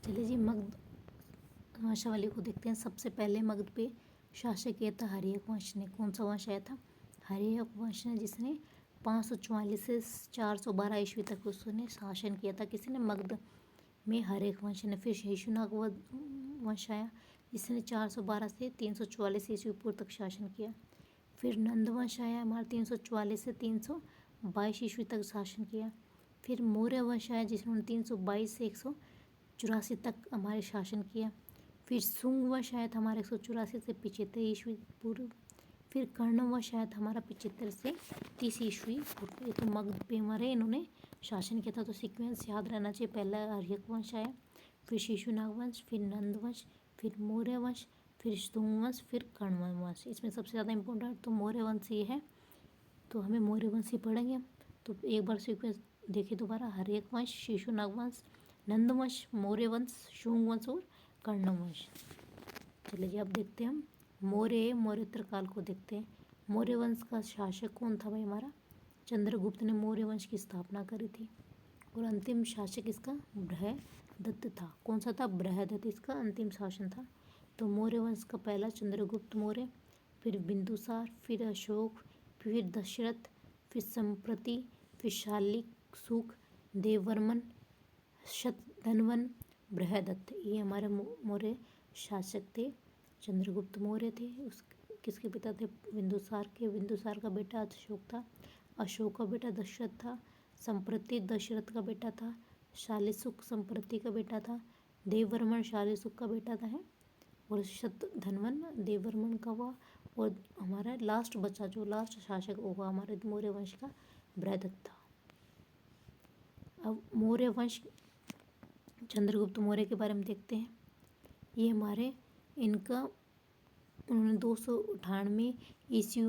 चलिए जी, मगध वंशावली को देखते हैं। सबसे पहले मगध पे शासक किया था हर्यक वंश ने। कौन सा वंश आया था? हर्यक वंश ने, जिसने 544 से 412 ईस्वी तक उसने शासन किया था। किसी ने? मगध में हर्यक वंश ने। फिर शिशुनाग वंश आया, जिसने 412 से 344 ईस्वी पूर्व तक शासन किया। फिर नंद वंश आया हमारा, 344 से 322 ईस्वी तक शासन किया। फिर मौर्य वंश आया, जिसने 322 से 184 तक हमारे शासन किया। फिर शुंग वंश आया था हमारे 184 से 75 ईस्वी पूर्व। फिर कर्ण वंश आया था हमारा 75 से 30 ईस्वी पूर्व। ये तो मगध पे हमारे इन्होंने शासन किया था, तो सीक्वेंस याद रहना चाहिए। पहला हर्यक वंश आया, फिर शिशुनाग वंश, फिर नंद वंश, फिर मौर्य वंश, फिर शुंग वंश, फिर कर्ण वंश। इसमें सबसे ज़्यादा इंपॉर्टेंट तो मौर्य वंश ही है, तो हमें मौर्य वंश ही पढ़ेंगे हम। तो एक बार सीक्वेंस देखिए दोबारा। हर्यक वंश, शिशुनाग वंश, नंद वंश, मौर्य वंश, शुंग वंश और कर्ण वंश। चलिए जी, अब देखते हैं हम मौर्योत्तर काल को देखते हैं। मौर्य वंश का शासक कौन था भाई? हमारा चंद्रगुप्त ने मौर्य वंश की स्थापना करी थी। और अंतिम शासक इसका बृहदत्त था। कौन सा था? बृहदत्त इसका अंतिम शासन था। तो मौर्य वंश का पहला चंद्रगुप्त मौर्य, फिर बिंदुसार, फिर अशोक, फिर दशरथ, फिर संप्रति, फिर शालिक शुक, देववर्मन, शतधन्वन, बृहदत्त। ये हमारे मौर्य शासक थे। चंद्रगुप्त मौर्य थे। उस किसके पिता थे? बिंदुसार के। बिंदुसार का बेटा अशोक था। अशोक का बेटा दशरथ था। संप्रति दशरथ का बेटा था। शालिशुक संप्रति का बेटा था। देववर्मन शालिशुक का बेटा था है। और शतधन्वन देववर्मन का हुआ। और हमारा लास्ट बच्चा, जो लास्ट शासक होगा हमारे मौर्य वंश का, बृहदत्त था। अब मौर्य वंश चंद्रगुप्त मौर्य के बारे में देखते हैं। ये हमारे इनका उन्होंने 298 ईस्वी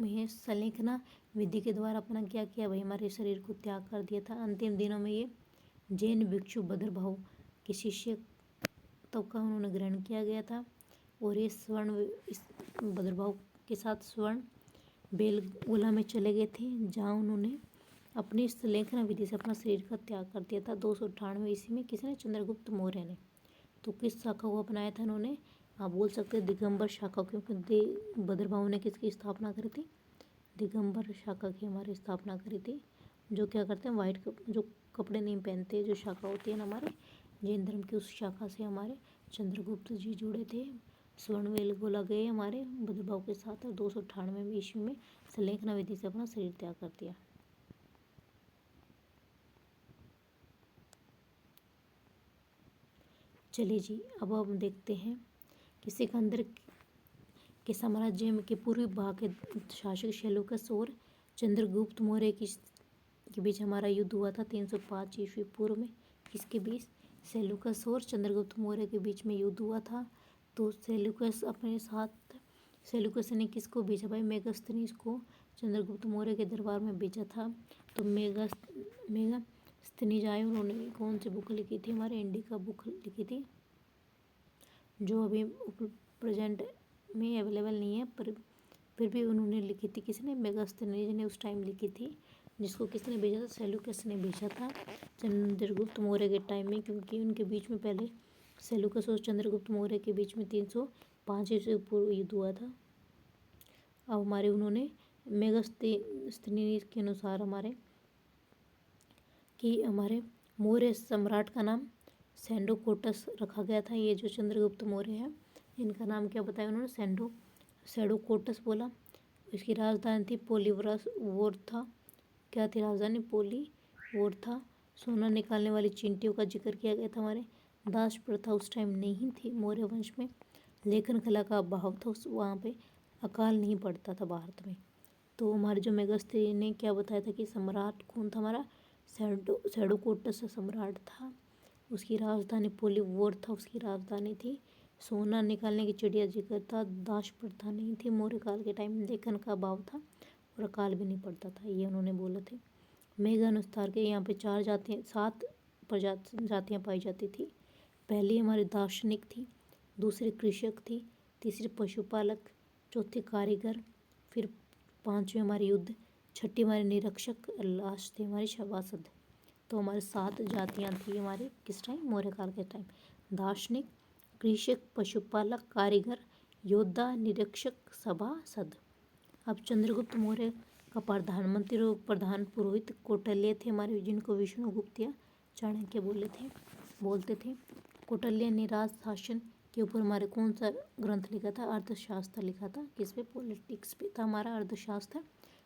में सलेखना विधि के द्वारा अपना क्या किया भाई? हमारे शरीर को त्याग कर दिया था। अंतिम दिनों में ये जैन भिक्षु भद्रभाव के शिष्य तब का उन्होंने ग्रहण किया गया था। और ये स्वर्ण इस भद्रभाव के साथ स्वर्ण बेलगोला में चले गए थे, जहाँ उन्होंने अपनी सलेखना विधि से अपना शरीर का त्याग कर दिया था 298 ईस्वी में। किसने? चंद्रगुप्त मौर्य ने। तो किस शाखा को अपनाया था इन्होंने? आप बोल सकते हैं दिगंबर शाखा, क्योंकि भद्रभाव ने किसकी स्थापना करी थी? दिगंबर शाखा की हमारी स्थापना करी थी। जो क्या करते हैं? वाइट जो कपड़े नहीं पहनते, जो शाखा होती है ना हमारे जैन धर्म की, उस शाखा से हमारे चंद्रगुप्त जी जुड़े थे। स्वर्ण बेलगोला गए हमारे भद्रभाव के साथ, और 298 ईस्वी में सलेखना विधि से अपना शरीर त्याग कर दिया। चलिए जी, अब हम देखते हैं कि सिकंदर के साम्राज्य के पूर्वी भाग के शासक सेल्यूकस और चंद्रगुप्त मौर्य के बीच हमारा युद्ध हुआ था 305 ईस्वी पूर्व में। किसके बीच? सेल्यूकस और चंद्रगुप्त मौर्य के बीच में युद्ध हुआ था। तो सेल्यूकस अपने साथ सेल्यूकस ने किसको भेजा भाई? मेगास्थनीज को चंद्रगुप्त मौर्य के दरबार में भेजा था। तो मेगास्थनीज आए, उन्होंने कौन सी बुक लिखी थी? हमारे इंडिका बुक लिखी थी, जो अभी प्रेजेंट में अवेलेबल नहीं है, पर फिर भी उन्होंने लिखी थी। किसने? मेगास्थनीज ने उस टाइम लिखी थी, जिसको किसने भेजा था? सेल्यूकस ने भेजा था चंद्रगुप्त मौर्य के टाइम में, क्योंकि उनके बीच में पहले सेल्यूकस और चंद्रगुप्त मौर्य के बीच में 305 ईस्वी पूर्व युद्ध हुआ था। अब हमारे उन्होंने मेगास्थनीज के अनुसार हमारे मौर्य सम्राट का नाम सेंडोकोटस रखा गया था। ये जो चंद्रगुप्त मौर्य है, इनका नाम क्या बताया उन्होंने? सेडोकोटस बोला। इसकी राजधानी थी पोलिवोरथा। क्या थी राजधानी? पोलिवोरथा। सोना निकालने वाली चींटियों का जिक्र किया गया था। हमारे दास प्रथा उस टाइम नहीं थी मौर्य वंश में। लेखन कला का अभाव था, उस वहाँ पे अकाल नहीं पड़ता था भारत में। तो हमारे जो मेगास्थनी ने क्या बताया था कि सम्राट कौन था? हमारा सेडोकोटस सम्राट था। उसकी राजधानी पोलिवोर था, उसकी राजधानी थी। सोना निकालने की चिड़िया जिक्र था। दास प्रथा नहीं थी मौर्य काल के टाइम। लेखन का अभाव था और अकाल भी नहीं पड़ता था, ये उन्होंने बोला थे। मेघ अनुसार के यहाँ पे 7 जातियाँ पाई जाती थी। पहली हमारी दार्शनिक थी, दूसरी कृषक थी, तीसरी पशुपालक, चौथी कारीगर, फिर 5वीं हमारी युद्ध, 6ठी हमारी निरीक्षक, लास्ट थी हमारी सभासद। तो हमारे 7 जातियाँ थी हमारे किस टाइम, मौर्य काल के टाइम। दार्शनिक, कृषक, पशुपालक, कारीगर, योद्धा, निरीक्षक, सभासद। अब चंद्रगुप्त मौर्य का प्रधानमंत्री और प्रधान पुरोहित कौटिल्य थे हमारे, जिनको विष्णुगुप्त या चाणक्य बोलते थे। कौटिल्य ने राज शासन के ऊपर हमारे कौन सा ग्रंथ लिखा था, अर्थशास्त्र लिखा था। किस पे, पॉलिटिक्स पे था हमारा अर्थशास्त्र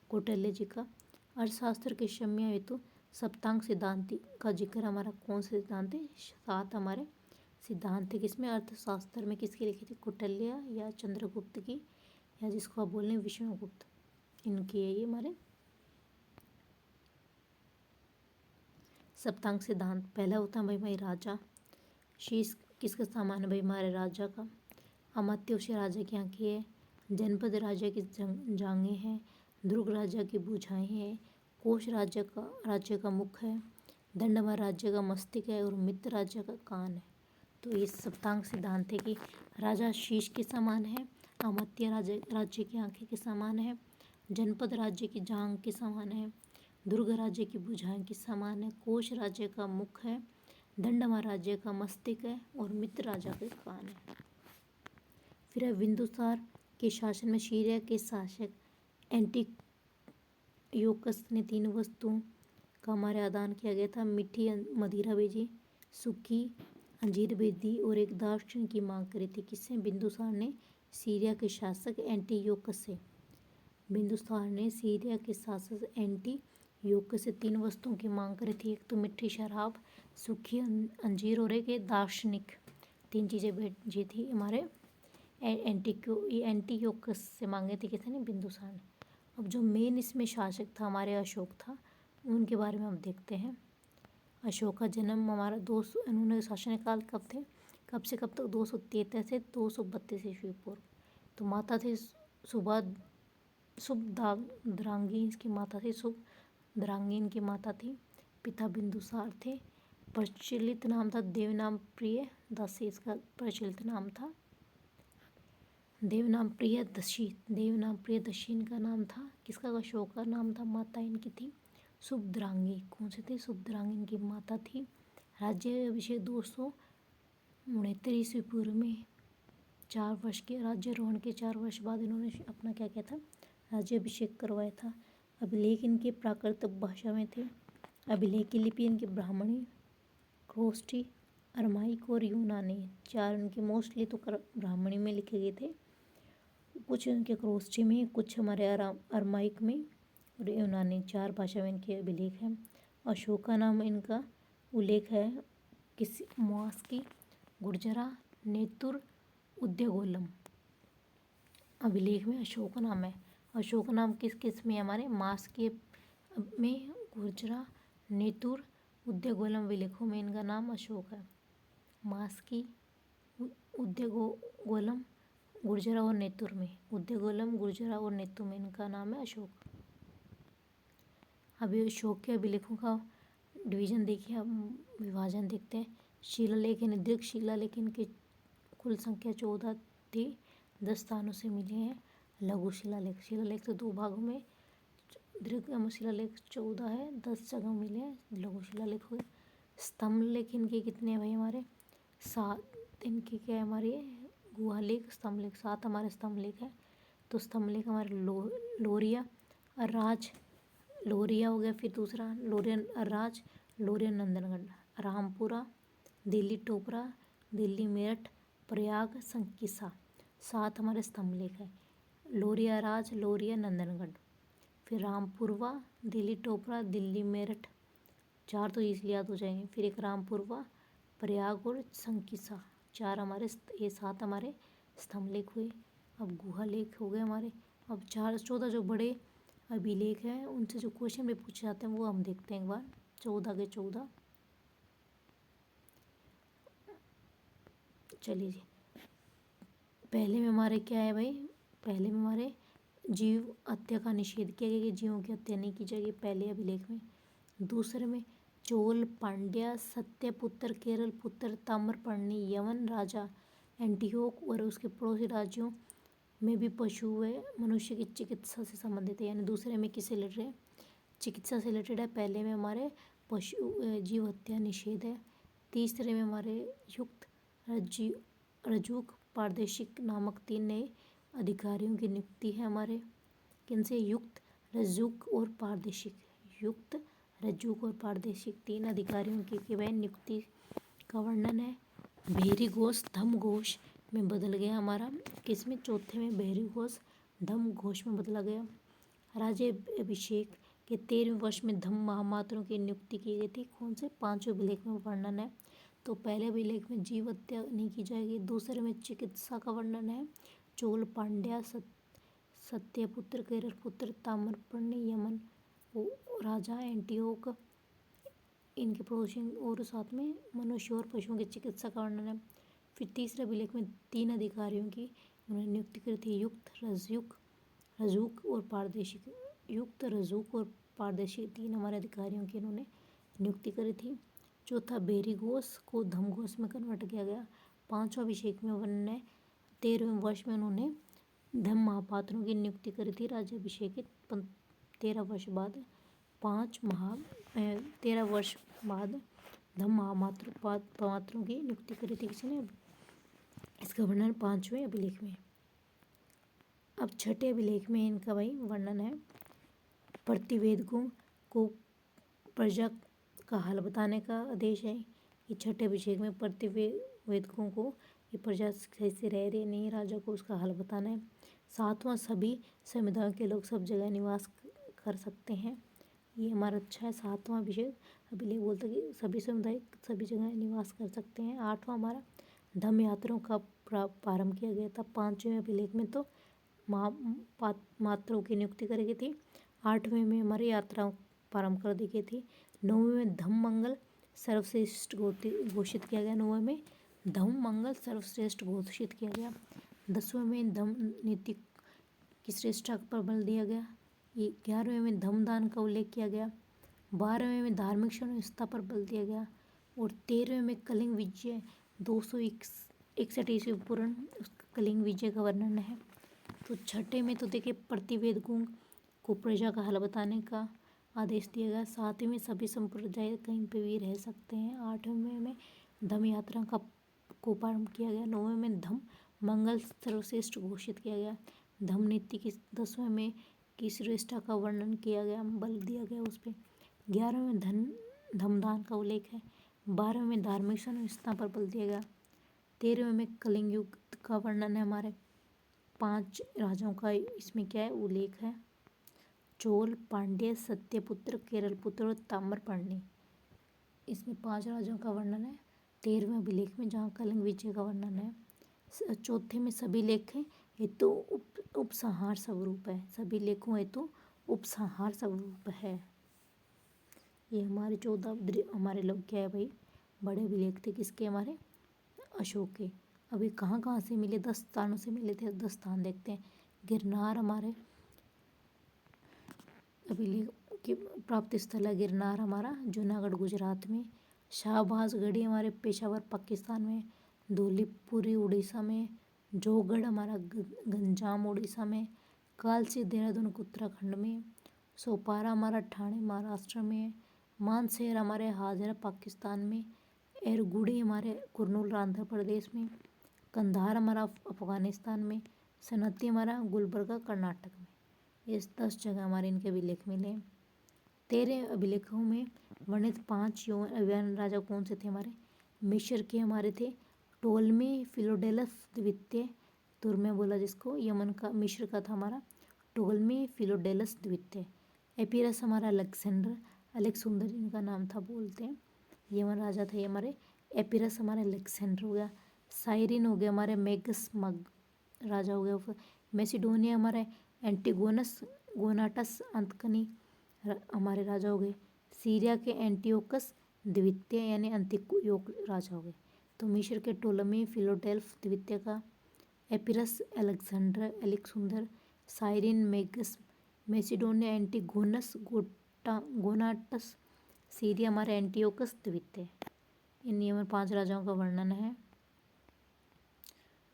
कौटिल्य जी का। अर्थशास्त्र के सम्य हेतु सप्तांग सिद्धांति का जिक्र हमारा कौन से सिद्धांत है, 7 हमारे सिद्धांत है किसमें, अर्थशास्त्र में। किसकी लिखी थी, कौटिल्य या चंद्रगुप्त की, या जिसको आप बोल रहे हैं विष्णुगुप्त, इनकी है ये हमारे सप्तांग सिद्धांत। पहला होता है भाई राजा, शीश किसका सामान है भाई, हमारे राजा का। अमात्य उसे राजा की आंखें है। जनपद राजा की जांघें हैं। दुर्ग राजा की भुजाएं हैं। कोश राज्य का मुख है। दंड हमारे राज्य का मस्तिष्क है, और मित्र राज्य का कान है। तो ये सप्तांग सिद्धांत है कि राजा शीश के समान है, अमात्य राज्य की आंखें के समान है, जनपद राज्य की जांघ के समान है, दुर्ग राज्य की भुजाएं के समान है, कोश राज्य का मुख है, दंडमा राज्य का मस्तिष्क है, और मित्र राजा के कान है। फिर है बिंदुसार के शासन में सीरिया के शासक एंटियोकस ने 3 वस्तुओं का हमारे आदान किया गया था, मीठी मदिरा भेजी, सूखी अंजीर भेजी, और एक दाक्षिण की मांग करी थी। किससे, बिंदुसार ने सीरिया के शासक एंटियोकस से। बिंदुसार ने सीरिया के शासक एंटियोकस से 3 वस्तुओं की मांग करी थी, एक तो मीठी शराब, सूखी अंजीर, और एक दार्शनिक। 3 चीज़ें भेजी थी हमारे एंटियोकस से मांगे थी किसने, बिंदुसार ने। अब जो मेन इसमें शासक था हमारे अशोक था, उनके बारे में हम देखते हैं। अशोक का जन्म हमारा उन्होंने शासनकाल कब थे, कब से कब तक, 233 से 232 ईस्वी पूर्व। तो माता थी शुभद्रांगी, इसकी माता थी शुभद्रांगी, इनकी माता थी। पिता बिंदुसार थे। प्रचलित नाम था देवनाम प्रियदर्शी, इसका प्रचलित नाम था देवनाम प्रियदर्शी इनका नाम था। किसका, अशोक का नाम था। माता इनकी थी शुभद्रांगी। कौन से थे, शुभद्रांगी इनकी माता थी। राज्य अभिषेक 269 ईस्वी पूर्व में 4 वर्ष के राज्यारोहण के 4 वर्ष बाद इन्होंने अपना क्या किया था, राज्य अभिषेक करवाया था। अभिलेख इनके प्राकृत भाषा में थे। अभिलेख की लिपि इनकी ब्राह्मणी, क्रोस्टी, अरमाइक और यूनानी। 4 इनके मोस्टली तो ब्राह्मणी में लिखे गए थे, कुछ इनके क्रोस्टी में, कुछ हमारे अरमाइक में, और यूनानी। 4 भाषा में इनके अभिलेख हैं। अशोक का नाम इनका उल्लेख है किसी मास्की, गुर्जरा, नेतुर, उद्यगोलम। अभिलेख में अशोक नाम है। अशोक नाम किस किस में हमारे, मास्की में, गुर्जरा, नेतुर, उद्यगोलम अभिलेखों में इनका नाम अशोक है। मास्की, उद्यगोलम, गुर्जरा और नेतुर में, उद्यगोलम, गुर्जरा और नेतुर में इनका नाम है अशोक। अभी अशोक के अभिलेखों का डिवीजन देखिए, हम विभाजन देखते हैं। शिलालेख यानी दीर्घ शिलालेख, इनकी कुल संख्या 14 थी, 10 स्थानों से मिले हैं। लघु शिलालेख तो 2 भागों में, दीर्घ शिलालेख 14 है, 10 जगह मिले हैं, लघु शिलालेख हुए। स्तंभ लेख इनके कितने भाई हमारे, 7 इनके क्या है हमारे, गुहालेख, स्तंभ लेख, 7 हमारे स्तंभ लेख है। तो स्तंभ लेख हमारे लोरिया राज, लोरिया हो गया, फिर दूसरा लोरिया राज, लोरिया नंदनगढ़, रामपुरा, दिल्ली टोपरा, दिल्ली मेरठ, प्रयाग, संकिसा। 7 हमारे स्तंभ लेख है। लोरिया राज, लोरिया नंदनगढ़, फिर रामपुरवा, दिल्ली टोपरा, दिल्ली मेरठ, 4 तो इसलिए याद हो जाएंगे। फिर एक रामपुरवा, प्रयाग और संकिसा, 4 हमारे, ये 7 हमारे स्तंभ लेख हुए। अब गुहा लेख हो गए हमारे। अब 14 जो बड़े अभिलेख हैं, उनसे जो क्वेश्चन भी पूछे जाते हैं वो हम देखते हैं एक बार। 14 के 14, चलिए जी। पहले में हमारे क्या है भाई, पहले में हमारे जीव हत्या का निषेध किया गया कि जीवों की हत्या नहीं की जाएगी, पहले अभिलेख में। दूसरे में चोल, पांड्या, सत्यपुत्र, केरल पुत्र, ताम्रपर्णी, यवन राजा एंटीओक और उसके पड़ोसी राज्यों में भी पशु व मनुष्य की चिकित्सा से संबंधित है। यानी दूसरे में किससे रिलेटेड है, चिकित्सा से रिलेटेड है। पहले में हमारे जीव हत्या निषेध है। तीसरे में हमारे युक्त, रजूक, प्रादेशिक नामक 3 नए अधिकारियों की नियुक्ति है हमारे। किनसे? युक्त, रजूक और प्रादेशिक। युक्त, रजूक और प्रादेशिक 3 अधिकारियों की वह नियुक्ति का वर्णन है। भेरी घोष धम घोष में बदल गया हमारा। किसमें? चौथे में भेरी घोष धम घोष में बदला गया। राज्य अभिषेक के 13वें वर्ष में धम महामात्रों की नियुक्ति की गई थी। कौन से? 5वें अभिलेख में वर्णन है। तो पहले अभिलेख में जीव हत्या नहीं की जाएगी। दूसरे में चिकित्सा का वर्णन है। चोल, पांड्या, सत्यपुत्र, केरलपुत्र, ताम्रपर्णी, यमन राजा, एंटियोक, इनके पड़ोसियों और साथ में मनुष्य और पशुओं की चिकित्सा का वर्णन है। फिर तीसरे अभिलेख में 3 अधिकारियों की उन्होंने नियुक्ति करी थी। युक्त, रजूक और प्रादेशिक। युक्त, रजूक और प्रादेशिक 3 हमारे अधिकारियों की इन्होंने नियुक्ति करी थी। चौथा, भेरी घोष को धम घोष में कन्वर्ट किया गया। 5वां अभिषेक में वर्णन है। 13वें वर्ष में उन्होंने धम महापात्रों की नियुक्ति करी थी। राज्याभिषेक के 13 वर्ष बाद 13 वर्ष बाद धम महापात्रों की नियुक्ति करी थी किसी ने। इसका वर्णन 5वें अभिलेख में। अब छठे अभिलेख में इनका भाई वर्णन है। प्रतिवेदकों को प्रजा का हाल बताने का आदेश है। ये छठे अभिषेक में प्रतिवेदकों को ये प्रजा सही से रह रही नहीं, राजा को उसका हाल बताना है। 7वां, सभी समुदायों के लोग सब जगह निवास कर सकते हैं। ये हमारा अच्छा है। 7वां अभिलेख बोलता है कि सभी समुदाय सभी जगह निवास कर सकते हैं। 8वां हमारा धम यात्राओं का प्रारंभ किया गया था। 5वें अभिलेख में तो मात्रों की नियुक्ति करी गई थी। 8वें में हमारी यात्राओं प्रारंभ कर दी गई थी। 9वें में धम्म मंगल सर्वश्रेष्ठ घोषित किया गया। 9वें में धम्म मंगल सर्वश्रेष्ठ घोषित किया गया। 10वें में धम्म नीति की श्रेष्ठता पर बल दिया गया। 11वें में धम्म दान का उल्लेख किया गया। 12वें में धार्मिक संहिता पर बल दिया गया। और 13वें में कलिंग विजय 261 ईस्वी पूर्व कलिंग विजय का वर्णन है। तो छठे में तो देखिए प्रतिवेदकों को प्रजा का हाल बताने का आदेश दिया गया। 7वें में सभी संप्रदाय कहीं पे भी रह सकते हैं। 8वें में धम्म यात्रा को प्रारंभ किया गया। 9वें में धम्म मंगल सर्वश्रेष्ठ घोषित किया गया। धम्म नीति की 10वें में की श्रेष्ठता का वर्णन किया गया, बल दिया गया उस पर। 11वें में धम्मदान का उल्लेख है। 12वें में धार्मिक संहिता पर बल दिया गया। 13वें में कलिंग युग का वर्णन है। हमारे 5 राजाओं का इसमें क्या है? उल्लेख है। चोल, पांड्य, सत्यपुत्र, केरलपुत्र और ताम्रपर्णी, इसमें 5 राजाओं का वर्णन है 13वें अभिलेख में, जहाँ कलिंग विजय का वर्णन है। चौथे में सभी लेख हेतु उपसंहार स्वरूप है। सभी लेखों हेतु उपसंहार स्वरूप है। ये हमारे 14 हमारे लोग क्या है भाई? बड़े अभिलेख थे किसके? हमारे अशोक के। अभी कहाँ कहाँ से मिले? 10 स्थानों से मिले थे। 10 स्थान देखते हैं। गिरनार हमारे अभिलेख की प्राप्ति स्थल है। गिरनार हमारा जूनागढ़ गुजरात में। शाहबाज गढ़ी हमारे पेशावर पाकिस्तान में। धौलीपुरी उड़ीसा में। जोगढ़ हमारा गंजाम उड़ीसा में। कालसी देहरादून उत्तराखंड में। सोपारा हमारा ठाणे महाराष्ट्र में। मानसेर हमारे हाजरा पाकिस्तान में। एरगुड़ी हमारे कुरनूल आंध्र प्रदेश में। कंधार हमारा अफगानिस्तान में। सनती हमारा गुलबर्गा कर्नाटक में। ये 10 जगह हमारे इनके अभिलेख मिले। 13 अभिलेखों में वर्णित 5 यौवन राजा कौन से थे? हमारे मिस्र के हमारे थे टोलमी फिलोडेलस द्वितीय, तुर्मे बोला जिसको। यमन का मिस्र का था हमारा टोलमी फिलोडेलस द्वितीय। एपीरस हमारा अलेक्जेंडर इनका नाम था बोलते हैं। यमन राजा थे हमारे। एपीरस हमारे अलेक्जेंडर हो गया। साइरिन हो गया हमारे मैगस मग राजा हो गया। मैसिडोनिया हमारे एंटीगोनस गोनाटस अंतकनी हमारे राजा हो गए। सीरिया के एंटियोकस द्वितीय यानी अंतियोक राजा हो गए। तो मिस्र के टोलमी फिलोडेल्फ द्वितीय का, Epirus Alexander, Cyrene Magas, Macedonia Antigonus Gonatas, Syria हमारे एंटियोकस द्वितीय। इन नियमन 5 राजाओं का वर्णन है।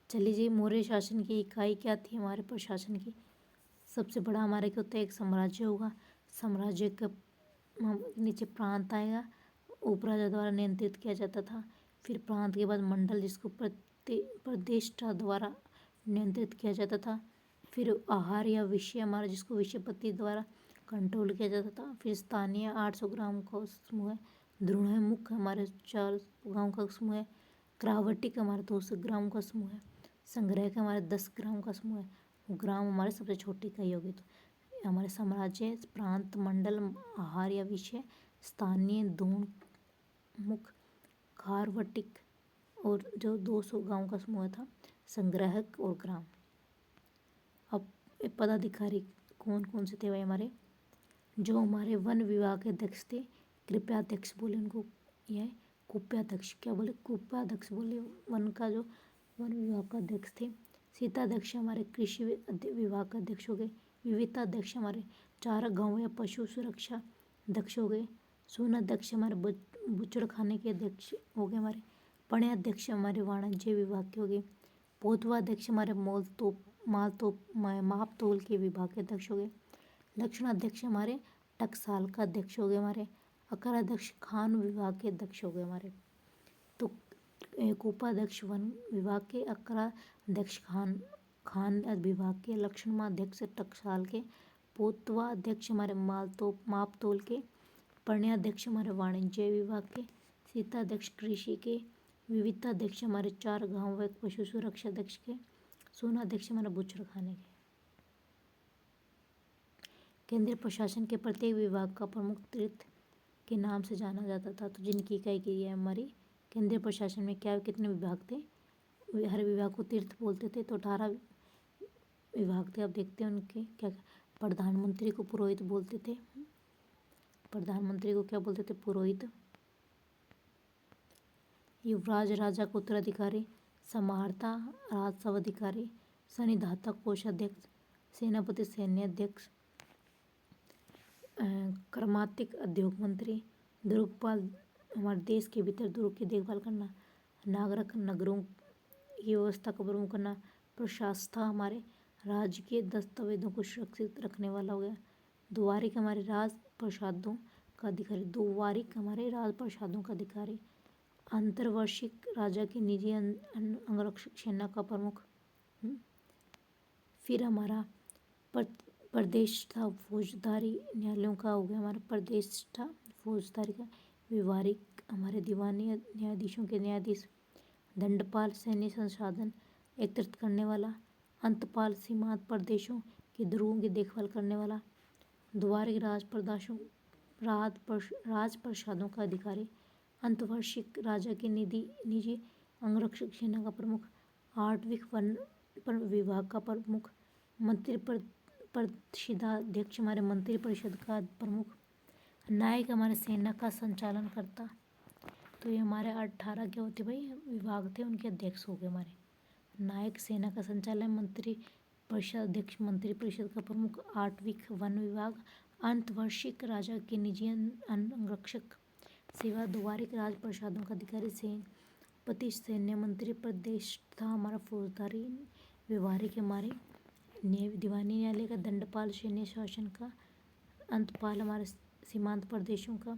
चलिए जी, मौर्य शासन की इकाई क्या थी हमारे प्रशासन की? सबसे बड़ा हमारे क्या होता है? एक साम्राज्य होगा। साम्राज्य का नीचे प्रांत आएगा, उपराजा द्वारा नियंत्रित किया जाता था। फिर प्रांत के बाद मंडल, जिसको प्रतिष्ठा द्वारा नियंत्रित किया जाता था। फिर आहार या विषय हमारा, जिसको विषयपति द्वारा कंट्रोल किया जाता था। फिर स्थानीय 800 ग्राम का समूह है। द्रोण मुख हमारे 4 ग्राम का समूह है। क्रावटिक हमारे 200 ग्राम का समूह है। संग्रह का हमारे 10 ग्राम का समूह है। ग्राम हमारे सबसे छोटी इकाई होगी। तो हमारे साम्राज्य, प्रांत, मंडल, आहार या विषय, स्थानीय, द्रोण मुख, खारवटिक और जो 200 गांव का समूह था, संग्राहक और ग्राम। अब पदाधिकारी कौन कौन से थे भाई हमारे? जो हमारे वन विभाग के अध्यक्ष थे, कृपयाध्यक्ष बोले उनको, यह कुप्याध्यक्ष, क्या बोले? कुप्याध्यक्ष बोले वन का, जो वन विभाग का अध्यक्ष थे। सीताध्यक्ष हमारे कृषि विभाग का अध्यक्ष हो गए। विविधाध्यक्ष हमारे चारा, गाँव या पशु सुरक्षा अध्यक्ष हो गए। सूनाध्यक्ष हमारे बूचड़खाने के अध्यक्ष हो गए हमारे। पण्याध्यक्ष हमारे वाणिज्य विभाग के हो गए। पोतवाध्यक्ष हमारे माप तोल के विभाग के अध्यक्ष हो गए। लक्षणाध्यक्ष हमारे टकसाल का अध्यक्ष हो गए हमारे। अकाराध्यक्ष खान विभाग के अध्यक्ष हो गए हमारे। तो उपाध्यक्ष वन विभाग के, अकाराध्यक्ष खान विभाग के, लक्षणाध्यक्ष टकसाल के, पोतवाध्यक्ष हमारे माप तोल के, पण्याध्यक्ष हमारे वाणिज्य विभाग के, सीताध्यक्ष कृषि के, विविधाध्यक्ष हमारे चार गांव व पशु सुरक्षा अध्यक्ष के, सोनाध्यक्ष हमारे बूचड़खाने के। केंद्रीय प्रशासन के प्रत्येक विभाग का प्रमुख तीर्थ के नाम से जाना जाता था। तो जिनकी इकाई की है हमारी केंद्रीय प्रशासन में क्या कितने विभाग थे? हर विभाग को तीर्थ बोलते थे। तो 18 विभाग थे। अब देखते हैं उनके क्या। प्रधानमंत्री को पुरोहित बोलते थे। प्रधानमंत्री को क्या बोलते थे? पुरोहित। युवराज राजा का उत्तराधिकारी, समाहर्ता राजस्व अधिकारी, सन्निधाता कोषाध्यक्ष, सेनापति सैन्याध्यक्ष, कर्मातिक उद्योग मंत्री, दुर्गपाल हमारे देश के भीतर दुर्ग की देखभाल करना, नागरिक नगरों की व्यवस्था का प्रबंध करना, प्रशासता हमारे राज्य के दस्तावेजों को सुरक्षित रखने वाला हो गया। द्वारिक हमारे राज प्रसादों का अधिकारी, द्वारिक हमारे राज प्रसादों का अधिकारी। अंतर्वर्षिक राजा की निजी अंगरक्षक सेना का प्रमुख। फिर हमारा प्रदेश था फौजदारी न्यायालयों का हो गया हमारा प्रदेश था फौजदारी का। व्यवहारिक हमारे दीवानी न्यायाधीशों के न्यायाधीश। दंडपाल सैन्य संसाधन एकत्रित करने वाला। अंतपाल सीमांत प्रदेशों की दुर्गों की देखभाल करने वाला। द्वारिक राज प्रसादों का अधिकारी। अंतवर्षिक राजा की निजी अंगरक्षक सेना का प्रमुख। आठवीं वन विभाग का प्रमुख। मंत्री परिषदाध्यक्ष हमारे मंत्री परिषद का प्रमुख। नायक हमारे सेना का संचालन करता। तो ये हमारे 18 क्या होते भाई विभाग थे, उनके अध्यक्ष हो गए हमारे। नायक सेना का संचालन, मंत्री परिषद अध्यक्ष, मंत्री परिषद का प्रमुख। आठवीं वन विभाग। अंतवर्षिक राजा के निजी अंगरक्षक सेवा। द्वारिक राज प्रसादों का अधिकारी, सेनापति सैन्य मंत्री। प्रदेश था हमारा फौजदारी। व्यवहारिक हमारे दीवानी न्यायालय का। दंडपाल सैन्य शासन का। अंतपाल हमारे सीमांत प्रदेशों का।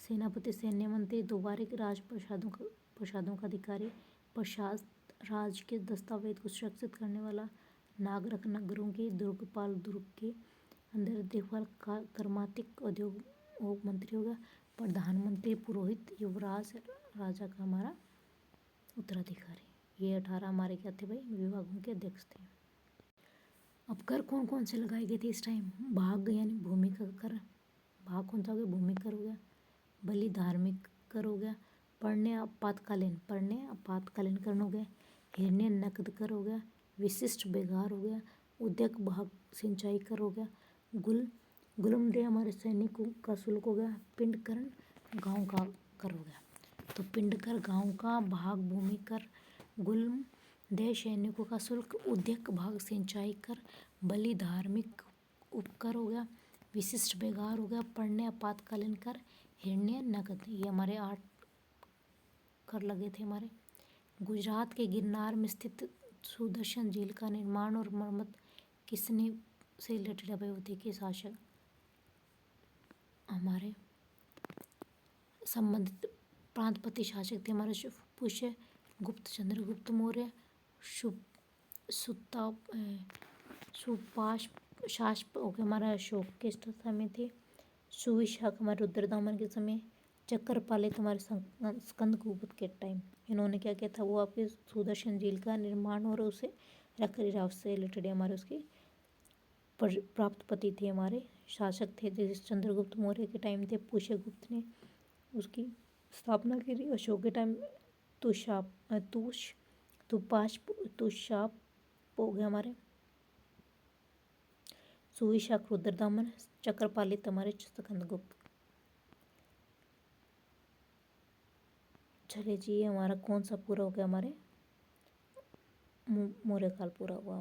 सेनापति सैन्य मंत्री। द्वारिक राज प्रसादों का अधिकारी। प्रशासक राज्य के दस्तावेज को सुरक्षित करने वाला। नागरिक नगरों की दुर्गपाल दुर्ग के अंदर देखभाल का। कर्मातिक उद्योग मंत्री होगा। प्रधानमंत्री पुरोहित। युवराज राजा का हमारा उत्तराधिकारी। ये 18 हमारे क्या थे भाई विभागों के अध्यक्ष थे। अब कर कौन कौन से लगाए गए थे इस टाइम? भाग यानी भूमि का कर। भाग कौन सा हो गया? भूमि कर हो गया। बलि धार्मिक कर हो गया। पढ़ने आपातकालीन कर हो गया। हिरण्य नकद कर हो गया। विशिष्ट बेगार हो गया। उद्यक भाग सिंचाई कर हो गया। गुलमदेय हमारे सैनिकों का शुल्क हो गया। पिंडकरण गांव का कर हो गया। तो पिंडकर गांव का, भाग भूमि कर, गुलमदेय सैनिकों का शुल्क, उद्यक भाग सिंचाई कर, बलि धार्मिक उपकर हो गया, विशिष्ट बेगार हो गया, पढ़ने आपातकालीन कर, हिरण्य नकद। ये हमारे 8 कर लगे थे हमारे। गुजरात के गिरनार में स्थित सुदर्शन झील का निर्माण और मरम्मत किसने से रिलेटेड है? होती के शासक हमारे संबंधित प्रांतपति शासक थे हमारे पुष्य गुप्त, चंद्रगुप्त मौर्य, सुता सुपाश शास हो गया हमारा अशोक के समय थे, सुविशाख हमारे रुद्रदामन के समय, चक्रपालित हमारे स्कंदगुप्त के टाइम। इन्होंने क्या किया था, वो आपके सुदर्शन झील का निर्माण और उसे रख रखाव से रिलेटेड हमारे उसके प्राप्तपति थे, हमारे शासक थे। जैसे चंद्रगुप्त मौर्य के टाइम थे पुष्यगुप्त ने उसकी स्थापना की। अशोक के टाइम तुषाप हो गया हमारे, सुविशाख रुद्रदामन, चक्रपालित हमारे स्कंदगुप्त। चलिए जी, हमारा कौन सा पूरा हो गया, हमारे मौर्य काल पूरा हुआ।